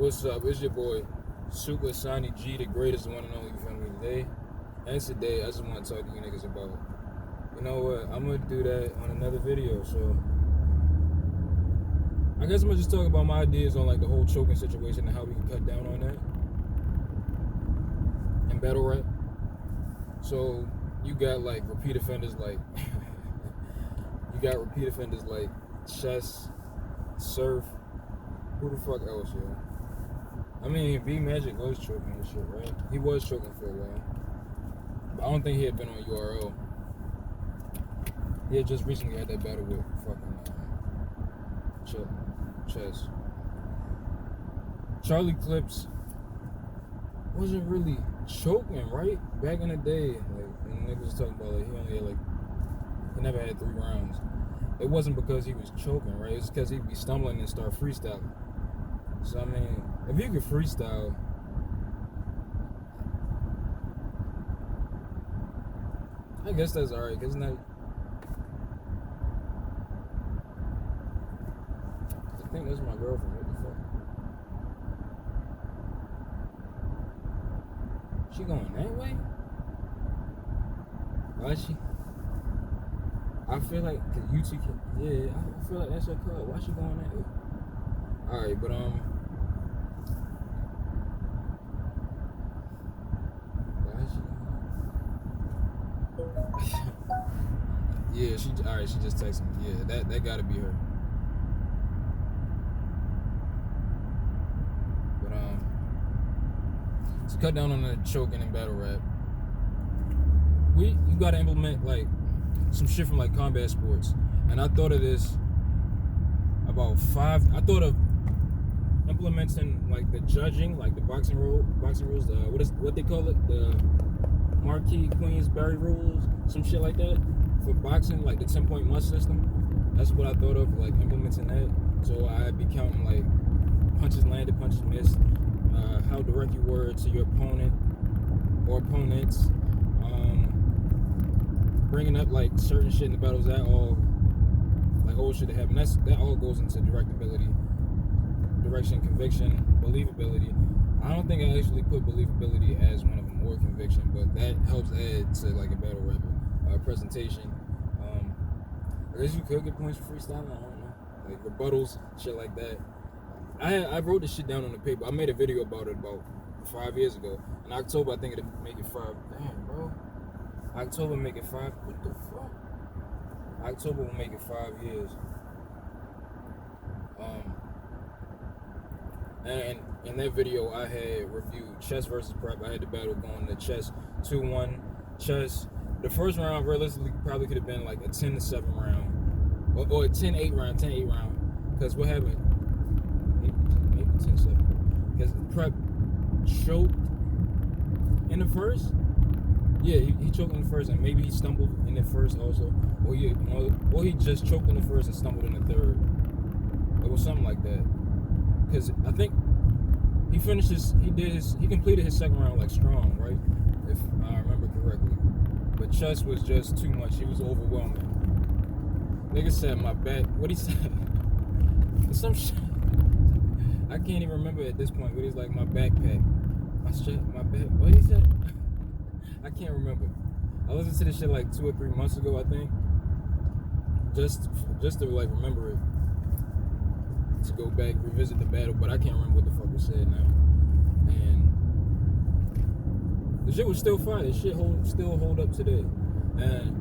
What's up? It's your boy, Super Sanhii G, the greatest one and only. You feel me? Today, I just want to talk to you niggas about. You know what? I'm gonna do that on another video. So I guess I'm gonna just talk about my ideas on like the whole choking situation and how we can cut down on that in battle rap. So you got like repeat offenders like Chess, Surf. Who the fuck else, yo? I mean, B Magic was choking and shit, right? He was choking for a while. But I don't think he had been on URL. He had just recently had that battle with fucking Chess. Charlie Clips wasn't really choking, right? Back in the day, like when niggas was talking about like he never had 3 rounds. It wasn't because he was choking, right? It was because he'd be stumbling and start freestyling. So I mean, if you could freestyle, I guess that's alright, cause not. I think that's my girlfriend. What the fuck? She going that way? Why is she? I feel like, cause UT, yeah, I feel like that's her car. Why she going that way? Alright, but yeah, she just texted me. Yeah, that gotta be her. But to cut down on the choking in battle rap, you gotta implement like some shit from like combat sports. And I thought of this about I thought of implementing like the judging, like the boxing rules, what they call it, the Marquis Queensberry rules, some shit like that for boxing, like the 10-point must system. That's what I thought of, like implementing that. So I'd be counting like punches landed, punches missed, how direct you were to your opponent or opponents, bringing up like certain shit in the battles, that all like old shit that happened. That all goes into directability, direction, conviction, believability. I don't think I actually put believability as one of them, or conviction, but that helps add to like a battle rap presentation. I guess you could get points for freestyling. I don't know, like rebuttals, shit like that. I wrote this shit down on the paper. I made a video about it about 5 years ago. In October, I think it'll make it 5. Damn, bro. October make it 5. What the fuck? October will make it 5 years. And in that video, I had reviewed Chess versus Prep. I had the battle going to Chess 2-1. Chess, the first round realistically probably could have been like a 10-7 round, or a 10-8 round. Because what happened? Maybe 10-7. Because Prep choked in the first. Yeah, he choked in the first, and maybe he stumbled in the first also, or he just choked in the first and stumbled in the third. It was something like that. Because I think he completed his second round like strong, right? If I remember correctly. But Chess was just too much. He was overwhelming. Nigga said my back. What he said? Some shit. I can't even remember at this point. But he's like my backpack, my back. What he said? I can't remember. I listened to this shit like 2 or 3 months ago, I think. Just to like remember it. To go back, revisit the battle, but I can't remember what the fuck was said now. And the shit was still fire. The shit still hold up today. And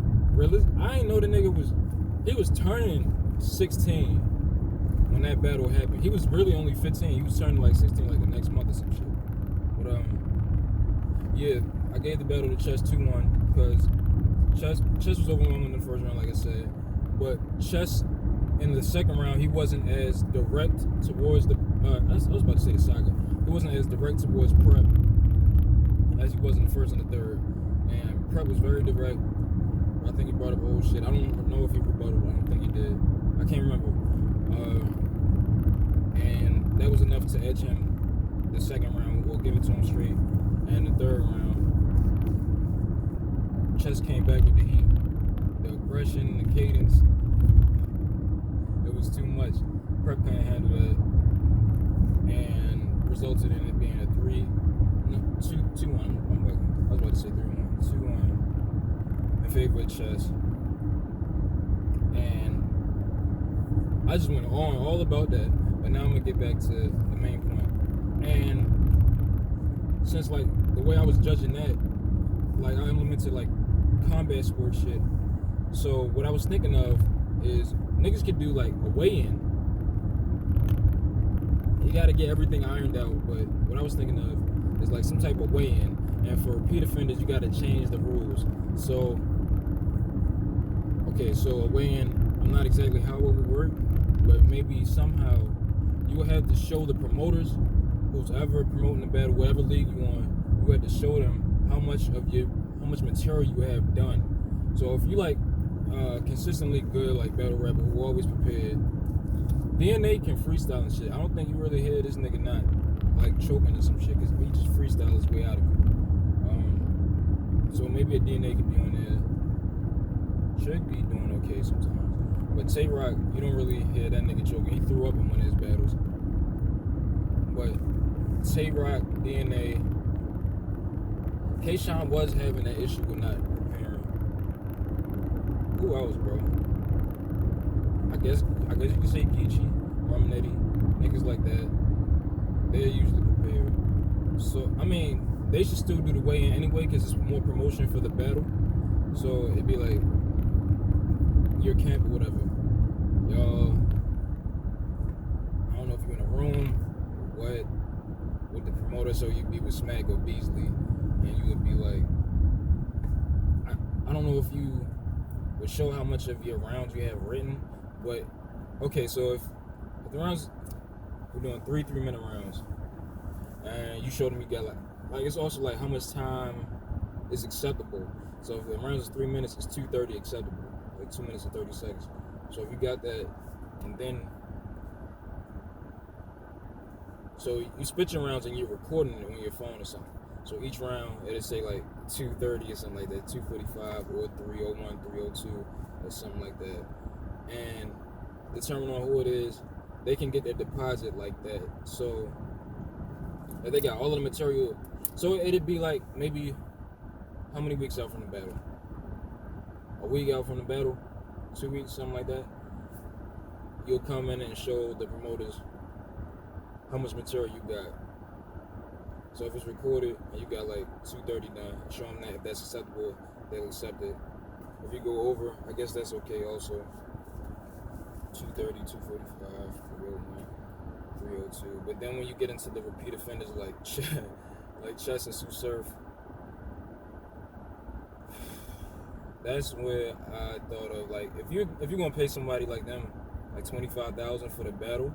I ain't know the nigga he was turning 16 when that battle happened. He was really only 15. He was turning like 16 like the next month or some shit. But yeah, I gave the battle to Chess 2-1 because Chess was overwhelming in the first round, like I said. But Chess in the second round, he wasn't as direct towards the. I was about to say the saga. He wasn't as direct towards Prep as he was in the first and the third. And Prep was very direct. I think he brought up old shit. I don't know if he rebutted. I don't think he did. I can't remember. And that was enough to edge him the second round. We'll give it to him straight. And the third round, Chess came back with the heat, the aggression, the cadence. It was too much. Prep couldn't handle it. And resulted in it being a 2-1. I was about to say 3-1. 2-1 in favor of Chess. And I just went on all about that. But now I'm going to get back to the main point. And since, like, the way I was judging that, like, I implemented, like, combat sport shit. So what I was thinking of is niggas could do, like, a weigh-in. You got to get everything ironed out. But what I was thinking of is, like, some type of weigh-in. And for repeat offenders, you got to change the rules. So, okay, so a weigh-in, I'm not exactly how it would work, but maybe somehow you will have to show the promoters, who's ever promoting the battle, whatever league you on, you have to show them how much material you have done. So if you like consistently good, like battle rapper who always prepared, DNA can freestyle and shit. I don't think you really hear this nigga not like choking or some shit, because he just freestyle his way out of it. So maybe a DNA could be on there. Should be doing okay sometimes. But Tay-Rock, you don't really hear that nigga choking. He threw up in one of his battles. But Tay-Rock, DNA, K-Shine was having that issue with not preparing. Who else, bro? I guess you could say Geechee, Romanetti, niggas like that. They're usually prepared. So, I mean, they should still do the weigh-in anyway, because it's more promotion for the battle. So it'd be like your camp or whatever. Y'all, I don't know if you're in a room or what with the promoter, so you'd be with Smack or Beasley, and you would be like, I don't know if you would show how much of your rounds you have written, but okay, so if the rounds, we're doing 3-minute rounds, and you showed them you got like it's also like how much time is acceptable. So if the rounds is 3 minutes, it's 2:30 acceptable, like 2 minutes and 30 seconds. So if you got that, and then, so you spit your rounds and you're recording it on your phone or something. So each round, it'll say like 2:30 or something like that, 2:45 or 3:01, 3:02 or something like that. And determine on who it is, they can get their deposit like that. So if they got all of the material, so it'd be like maybe how many weeks out from the battle? A week out from the battle? 2 weeks, something like that? You'll come in and show the promoters how much material you got. So if it's recorded and you got like 2:30 done, show them that. If that's acceptable, they'll accept it. If you go over, I guess that's okay also. 2:30, 2:45, 3:01, 3:02. But then when you get into the repeat offenders like Chess and Sue Surf, that's where I thought of, like, if you're gonna pay somebody like them like $25,000 for the battle,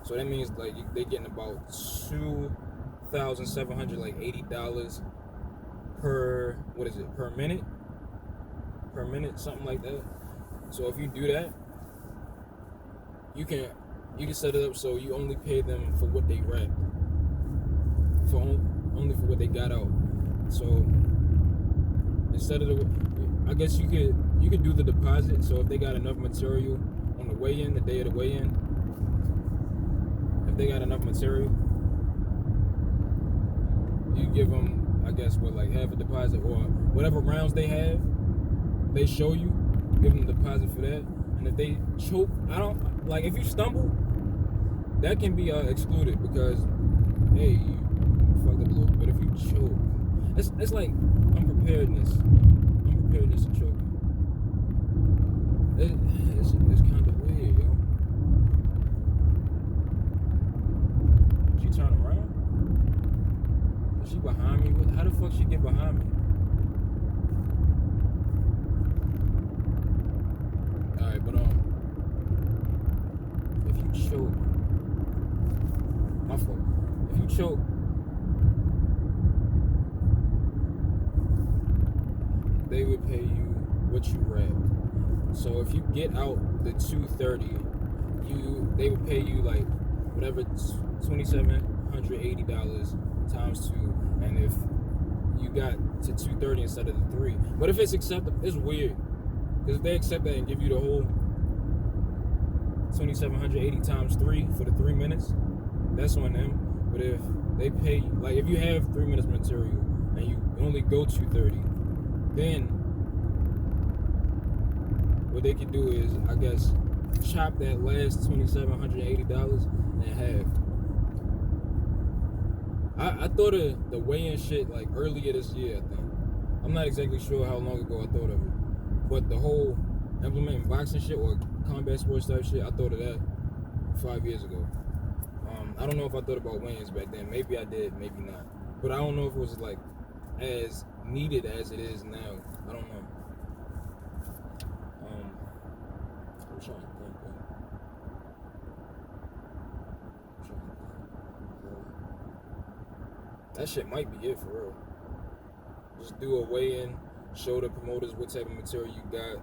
so that means like they getting about $2,780 per minute, something like that. So if you do that, you can set it up so you only pay them for what they rap, only for what they got out. So instead of I guess you could do the deposit. So if they got enough material on the weigh-in, the day of the weigh-in, if they got enough material, you give them, I guess, like half a deposit or whatever rounds they have. They show you, give them a deposit for that. And if they choke, if you stumble, that can be excluded because, hey, you fucked up a little bit. If you choke, it's like unpreparedness and choking. It's kind of weird, yo. She turn around? Is she behind me? How the fuck she get behind me? Alright, but if you choke, my fault. If you choke, they would pay you what you rapped. So if you get out the 2:30, they would pay you like whatever $2,780 times 2. And if you got to 2:30 instead of the 3, but if it's acceptable, it's weird because if they accept that and give you the whole 2,780 times 3 for the 3 minutes, that's on them. But if they pay, like if you have 3 minutes material and you only go 2:30, then what they can do is, I guess, chop that last $2,780 in half. I thought of the weigh-in shit like earlier this year, I think. I'm not exactly sure how long ago I thought of it. But the whole implementing boxing shit or combat sports type shit, I thought of that 5 years ago. I don't know if I thought about weigh-ins back then. Maybe I did, maybe not. But I don't know if it was like as needed as it is now. I don't know. I'm trying to think. That shit might be it for real. Just do a weigh-in, show the promoters what type of material you got,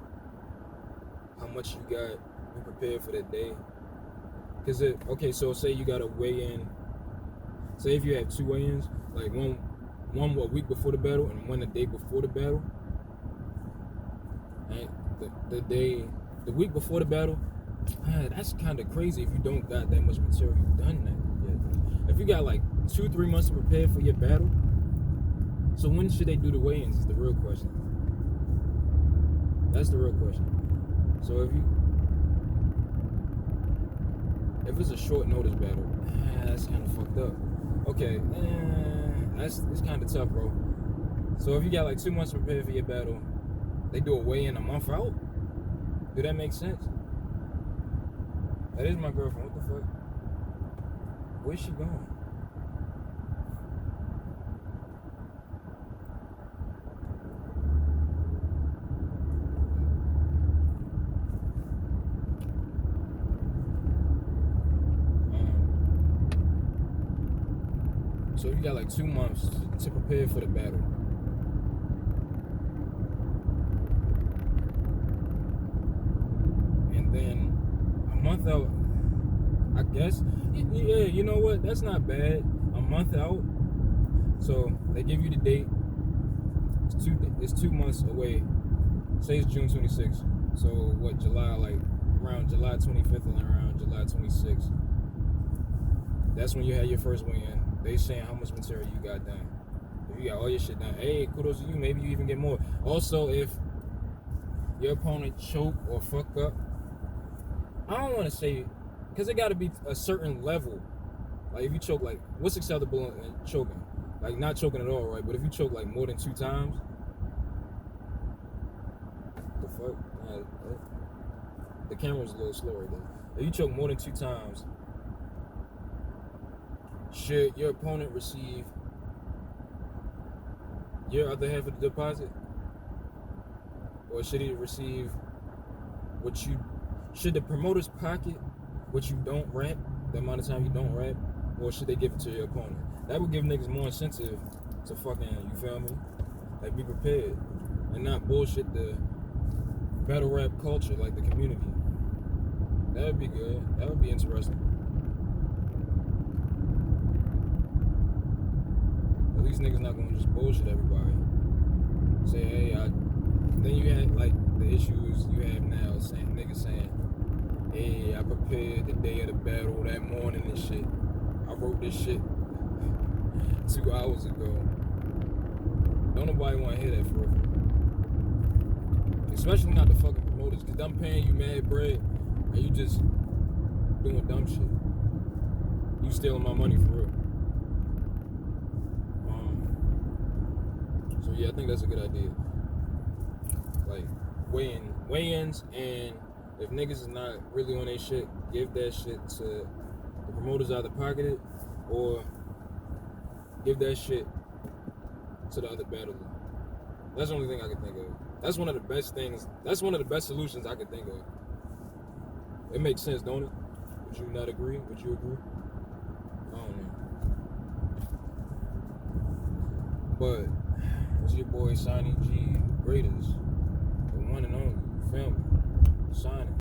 how much you got, be prepared for that day. Cause so say you got a weigh-in. Say if you have 2 weigh-ins, like one a week before the battle and one the day before the battle. And the week before the battle, that's kind of crazy if you don't got that much material done that yet. If you got like 2-3 months to prepare for your battle, so when should they do the weigh-ins is the real question. That's the real question. So if it's a short notice battle, that's kind of fucked up. Okay, it's kind of tough, bro. So if you got like 2 months to prepare for your battle, they do a weigh-in a month out? Do that make sense? That is my girlfriend. What the fuck? Where's she going? So you got like 2 months to prepare for the battle. And then a month out, I guess. Yeah, you know what? That's not bad. A month out. So they give you the date. It's 2 months away. Say it's June 26th. So what, July, like around July 25th and around July 26th. That's when you had your first weigh-in. They saying how much material you got done. If you got all your shit done, hey, kudos to you. Maybe you even get more. Also, if your opponent choke or fuck up, I don't want to say, because it got to be a certain level. Like if you choke, like what's acceptable in choking? Like not choking at all, right? But if you choke like more than 2 times, the fuck? The camera was a little slower though. If you choke more than 2 times, should your opponent receive your other half of the deposit? Or should he receive should the promoters pocket what you don't rap, the amount of time you don't rap, or should they give it to your opponent? That would give niggas more incentive to fucking, you feel me? Like be prepared and not bullshit the battle rap culture, like the community. That would be good. That would be interesting. At least niggas not gonna just bullshit everybody. Say, hey, then you had like the issues you have now, saying niggas saying, hey, I prepared the day of the battle that morning and shit. I wrote this shit 2 hours ago. Don't nobody want to hear that for real. Especially not the fucking promoters, because I'm paying you mad bread and you just doing dumb shit. You stealing my money for real. So yeah, I think that's a good idea. Like weigh-ins, and if niggas is not really on their shit, give that shit to the promoters, either pocket it or give that shit to the other battler. That's the only thing I can think of. That's one of the best things. That's one of the best solutions I can think of. It makes sense, don't it? Would you not agree? Would you agree? I don't know. But it's your boy Sanhii G, greatest, the one and only. You feel me? Signing.